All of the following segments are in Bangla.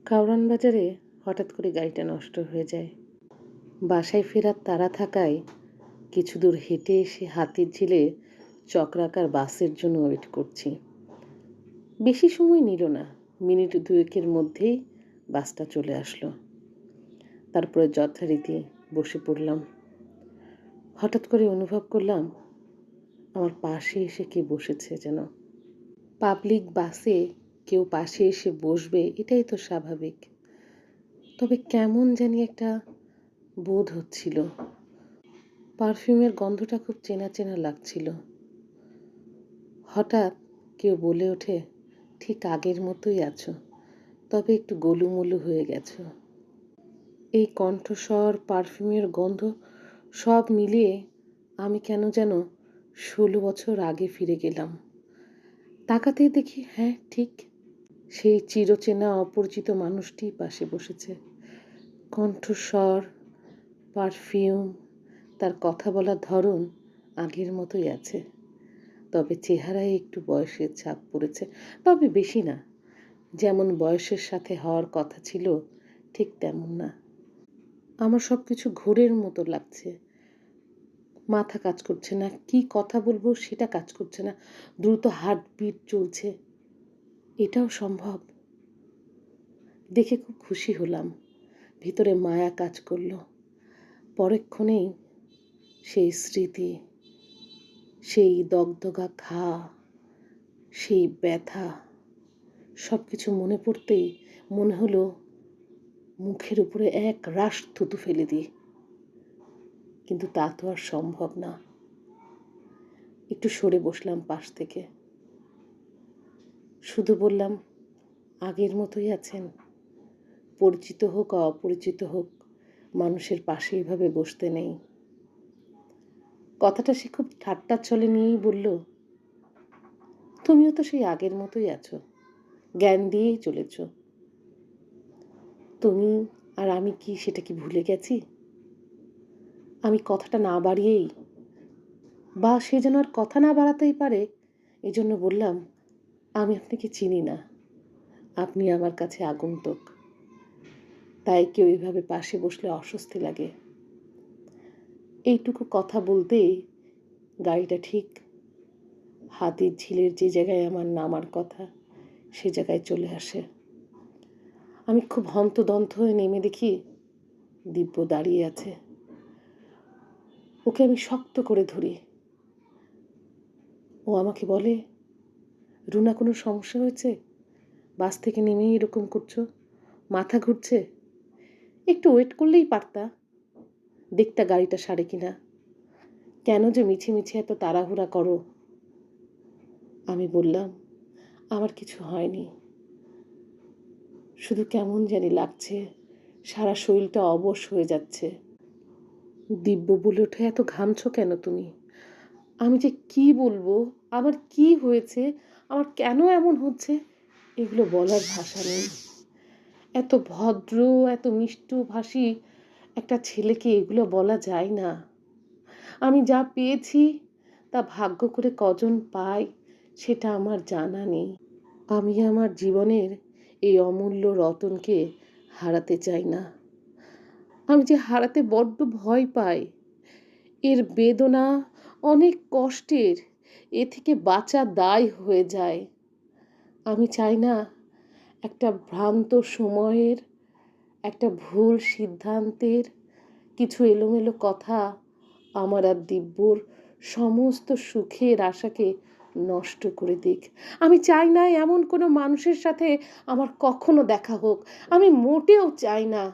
কাওরান বাজারে হঠাৎ করে গাড়িটা নষ্ট হয়ে যায়। বাসায় ফেরার তাড়া থাকায় কিছু দূর হেঁটে এসে হাতিরঝিলে চক্রাকার বাসের জন্য ওয়েট করছি। বেশি সময় নিল না, মিনিট দুয়েকের মধ্যেই বাসটা চলে আসলো। তারপরে যথারীতি বসে পড়লাম। হঠাৎ করে অনুভব করলাম আমার পাশে এসে কে বসেছে যেন। পাবলিক বাসে কেউ পাশে এসে বসবে, এটাই তো স্বাভাবিক। তবে কেমন জানি একটা বোধ হচ্ছিল। পারফিউমের গন্ধটা খুব চেনা চেনা লাগছিল। হঠাৎ কেউ বলে ওঠে, ঠিক আগের মতোই আছো, তবে একটু গোলুমোলু হয়ে গেছো। এই কণ্ঠস্বর, পারফিউমের গন্ধ সব মিলিয়ে আমি কেন যেন 16 বছর আগে ফিরে গেলাম। তাকাতেই দেখি, হ্যাঁ ঠিক সেই চিরচেনা অপরিচিত মানুষটিই পাশে বসেছে। কণ্ঠস্বর, পারফিউম, তার কথা বলার ধরন আগের মতোই আছে। তবে চেহারায় একটু বয়সের ছাপ পড়েছে, তবে বেশি না। যেমন বয়সের সাথে হওয়ার কথা ছিল ঠিক তেমন না। আমার সব কিছু ঘোরের মতো লাগছে। মাথা কাজ করছে না, কি কথা বলবো সেটা কাজ করছে না। দ্রুত হার্টবিট চলছে। এটাও সম্ভব? দেখে খুব খুশি হলাম। ভিতরে মায়া কাজ করলো। পরক্ষণেই সেই স্মৃতি, সেই দগদগা ঘা, সেই ব্যথা সব কিছু মনে পড়তেই মনে হলো মুখের উপরে এক রাশ থুতু ফেলে দিই। কিন্তু তা তো আর সম্ভব না। একটু সরে বসলাম পাশ থেকে। শুধু বললাম, আগের মতোই আছেন? পরিচিত হোক অপরিচিত হোক, মানুষের পাশে এভাবে বসতে নেই। কথাটা সে খুব ঠাট্টা ছলে নিয়েই বলল, তুমিও তো সেই আগের মতোই আছো, জ্ঞান দিয়েই চলেছ। তুমি আর আমি কি সেটা কি ভুলে গেছি? আমি কথাটা না বাড়িয়েই, বা সে যেন আর কথা না বাড়াতেই পারে, এজন্য বললাম, আমি আপনাকে চিনি না, আপনি আমার কাছে আগন্তুক। তাই কেউ এইভাবে পাশে বসলে অস্বস্তি লাগে। এইটুকু কথা বলতেই গাড়িটা ঠিক হাতিরঝিলের যে জায়গায় আমার নামার কথা সে জায়গায় চলে আসে। আমি খুব হন্তদন্ত হয়ে নেমে দেখি দিব্য দাঁড়িয়ে আছে। ওকে আমি শক্ত করে ধরি। ও আমাকে বলে, রুনা, কোনো সমস্যা হয়েছে? বাস থেকে নেমেই এরকম করছো? মাথা ঘুরছে? একটু ওয়েট করলেই পারতা, দেখতা গাড়িটা সারে কিনা। কেন যে মিছে মিছে এত তাড়াহুড়া করো? আমি বললাম, আমার কিছু হয়নি, শুধু কেমন জানি লাগছে, সারা শরীরটা অবশ হয়ে যাচ্ছে। দিব্য বলে ওঠে, এত ঘামছো কেন তুমি? আমি যে কি বলবো, আমার কি হয়েছে, আমার কেন এমন হচ্ছে, এগুলো বলার ভাষা নেই। এত ভদ্র, এত মিষ্টভাষী একটা ছেলেকে এগুলো বলা যায় না। আমি যা পেয়েছি তা ভাগ্য করে কজন পায় সেটা আমার জানা নেই। আমি আমার জীবনের এই অমূল্য রতনকে হারাতে চাই না। আমি যে হারাতে বড্ড ভয় পাই। এর বেদনা অনেক কষ্টের, এ থেকে বাঁচা দায় হয়ে যায়। আমি চাই না একটা ভ্রান্ত সময়ের, একটা ভুল সিদ্ধান্তের, কিছু এলোমেলো কথা আমার আর দিব্যর সমস্ত সুখের আশাকে নষ্ট করে দিক। আমি চাই না এমন কোনো মানুষের সাথে আমার কখনো দেখা হোক। আমি মোটেও চাই না।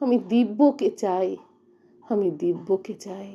আমি দিব্যকে চাই, আমি দিব্যকে চাই।